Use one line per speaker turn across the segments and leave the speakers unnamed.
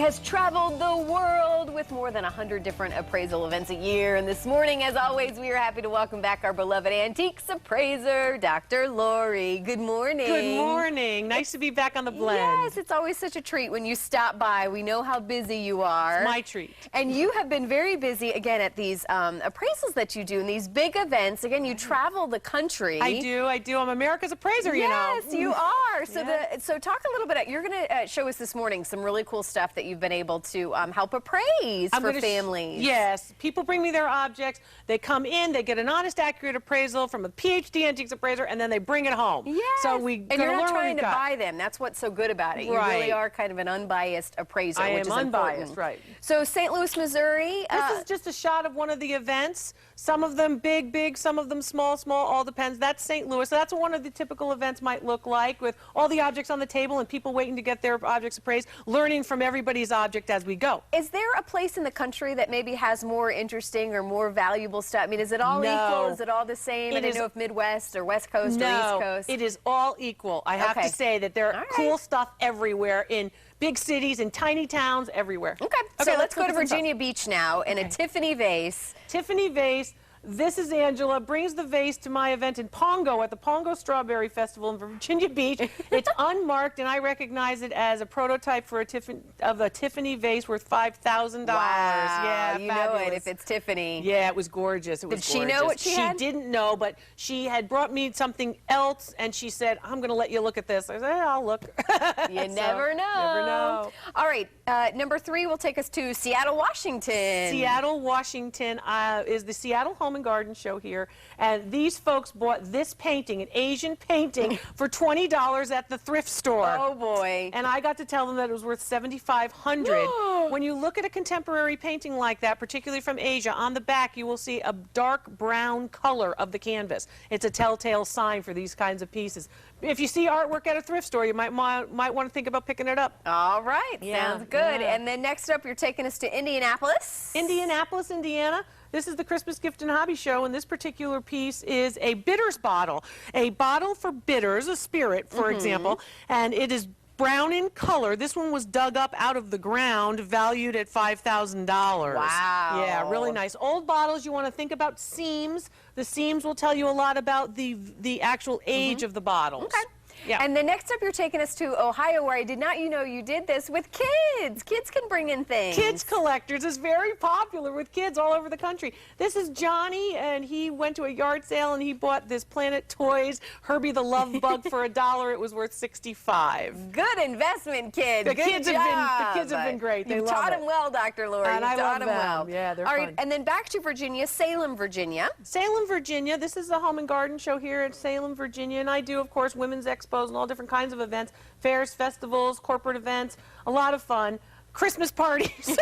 has traveled the world with more than 100 different appraisal events a year. And this morning, as always, we are happy to welcome back our beloved antiques appraiser, Dr. Lori. Good morning.
Good morning. Nice to be back on the blend.
Yes, it's always such a treat when you stop by. We know how busy you are.
It's my treat.
And you have been very busy, again, at these appraisals that you do and these big events. Again, you travel the country.
I do. I'm America's appraiser, you know.
Yes, you are. So, so talk a little bit. You're going to show us this morning some really cool stuff that you've been able to help appraise for families.
Yes. People bring me their objects. They come in, they get an honest, accurate appraisal from a PhD antiques appraiser, and then they bring it home.
Yes.
So and
you're not trying to buy them. That's what's so good about it. You really are kind of an unbiased appraiser, which is
unbiased,
important.
right.
So St. Louis, Missouri.
This is just a shot of one of the events. Some of them big, some of them small, all depends. That's St. Louis. So that's what one of the typical events might look like, with all the objects on the table and people waiting to get their objects appraised, learning from everybody's object as we go.
Is there a place in the country that maybe has more interesting or more valuable stuff? I mean, is it all equal? Is it all the same? I don't know if Midwest or West Coast or East Coast.
It is all equal. I have to say that there are cool stuff everywhere in big cities and tiny towns everywhere.
Okay, so let's go to Virginia Beach now in a Tiffany vase.
Tiffany vase. This is Angela, brings the vase to my event in Pongo at the Pongo Strawberry Festival in Virginia Beach. It's unmarked, and I recognize it as a prototype for a Tiffany vase worth $5,000.
Wow,
yeah,
you know it if it's Tiffany.
Yeah, it was gorgeous.
Did she know what she had?
She didn't know, but she had brought me something else, and she said, "I'm going to let you look at this." I said, "Yeah, I'll look."
You never know.
Never know.
All right, number 3 will take us to Seattle, Washington.
Seattle, Washington is the Seattle Home and Garden Show here, and these folks bought this painting, an Asian painting, for $20 at the thrift store.
Oh boy!
And I got to tell them that it was worth $7,500. When you look at a contemporary painting like that, particularly from Asia, on the back you will see a dark brown color of the canvas. It's a telltale sign for these kinds of pieces. If you see artwork at a thrift store, you might want to think about picking it up.
All right, sounds good.
Yeah.
And then next up, you're taking us to Indianapolis.
Indianapolis, Indiana. This is the Christmas Gift and Hobby Show, and this particular piece is a bitters bottle. A bottle for bitters, a spirit, for example, and it is brown in color. This one was dug up out of the ground, valued at $5,000.
Wow.
Yeah, really nice. Old bottles, you want to think about seams. The seams will tell you a lot about the actual age of the bottles.
Okay.
Yeah.
And then next up, you're taking us to Ohio, where I did not know you did this with kids. Kids can bring in things.
Kids collectors is very popular with kids all over the country. This is Johnny, and he went to a yard sale and he bought this Planet Toys Herbie the Love Bug for $1. It was worth $65.
Good investment, kids.
The kids have been great. They
You've taught them well, Dr. Lori.
And I love them
well.
Yeah, they're
all
fun.
right, and then back to Virginia, Salem, Virginia.
Salem, Virginia. This is the Home and Garden Show here at Salem, Virginia, and I do, of course, women's expos and all different kinds of events, fairs, festivals, corporate events, a lot of fun. Christmas parties.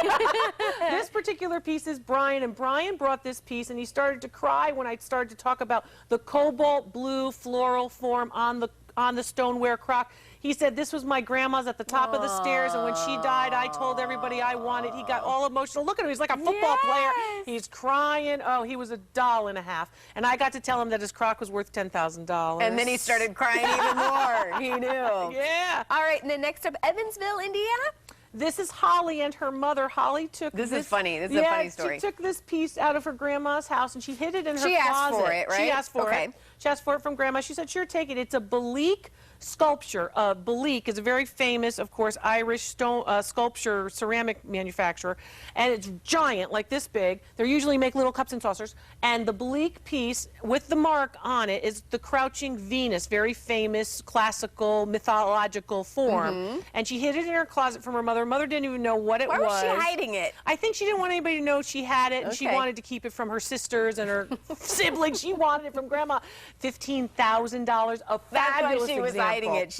This particular piece is Brian, and Brian brought this piece, and he started to cry when I started to talk about the cobalt blue floral form on the stoneware crock. He said, "This was my grandma's at the top of the stairs, and when she died, I told everybody I wanted." He got all emotional. Look at him. He's like a football player. He's crying. Oh, he was a doll and a half. And I got to tell him that his crock was worth $10,000.
And then he started crying even more. He knew.
Yeah.
All right, and then next up, Evansville, Indiana.
This is Holly and her mother. Holly took
this is funny. This is a funny story.
She took this piece out of her grandma's house and she hid it in her closet.
She asked for it, right?
She asked for it. She asked for it from Grandma. She said, "Sure, take it." It's a Belique sculpture. Belique is a very famous, of course, Irish stone sculpture ceramic manufacturer, and it's giant, like this big. They usually make little cups and saucers. And the Belique piece with the mark on it is the Crouching Venus, very famous classical mythological form. And she hid it in her closet from her mother. Her mother didn't even know what it was.
Why was she hiding it?
I think she didn't want anybody to know she had it, and she wanted to keep it from her sisters and her siblings. She wanted it from Grandma. $15,000, a fabulous
she was hiding it.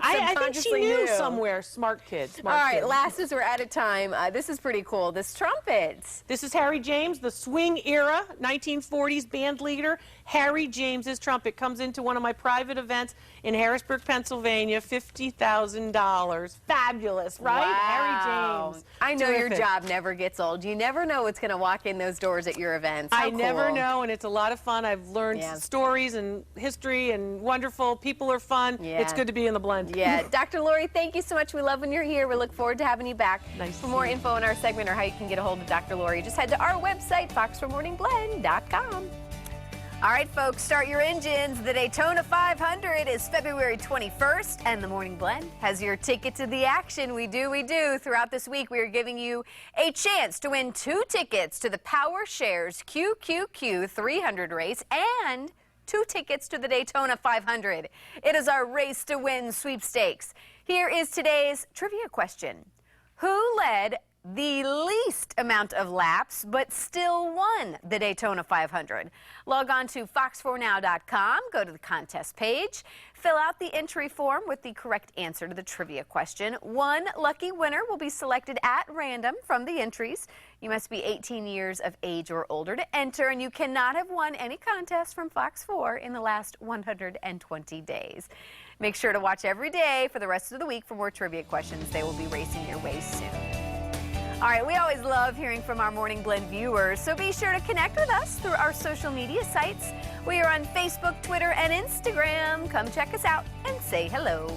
I think she knew somewhere. Smart kids.
All right, last as we're out of time, this is pretty cool. This trumpet.
This is Harry James, the swing era, 1940s band leader. Harry James's trumpet comes into one of my private events in Harrisburg, Pennsylvania. $50,000. Fabulous, right?
Wow.
Harry James.
I know your
Terrific.
job never gets old. You never know what's going to walk in those doors at your events. How
I never
cool.
know, and it's a lot of fun. I've learned stories and history, and wonderful. People are fun.
Yeah.
It's good to be in the blend.
Yeah. Dr. Lori, thank you so much. We love when you're here. We look forward to having you back.
Nice
For
to
more
see you.
info on our segment or how you can get a hold of Dr. Lori, just head to our website, fox4morningblend.com. All right, folks, start your engines. The Daytona 500 is February 21st, and the Morning Blend has your ticket to the action. We do. Throughout this week, we are giving you a chance to win 2 tickets to the Power Shares QQQ 300 race and 2 tickets to the Daytona 500. It is our Race to Win sweepstakes. Here is today's trivia question. Who led the least amount of laps but still won the Daytona 500? Log on to fox4now.com, go to the contest page, fill out the entry form with the correct answer to the trivia question. 1 lucky winner will be selected at random from the entries. You must be 18 years of age or older to enter, and you cannot have won any contest from Fox 4 in the last 120 days. Make sure to watch every day for the rest of the week for more trivia questions. They will be racing your way soon. All right, we always love hearing from our Morning Blend viewers, so be sure to connect with us through our social media sites. We are on Facebook, Twitter, and Instagram. Come check us out and say hello.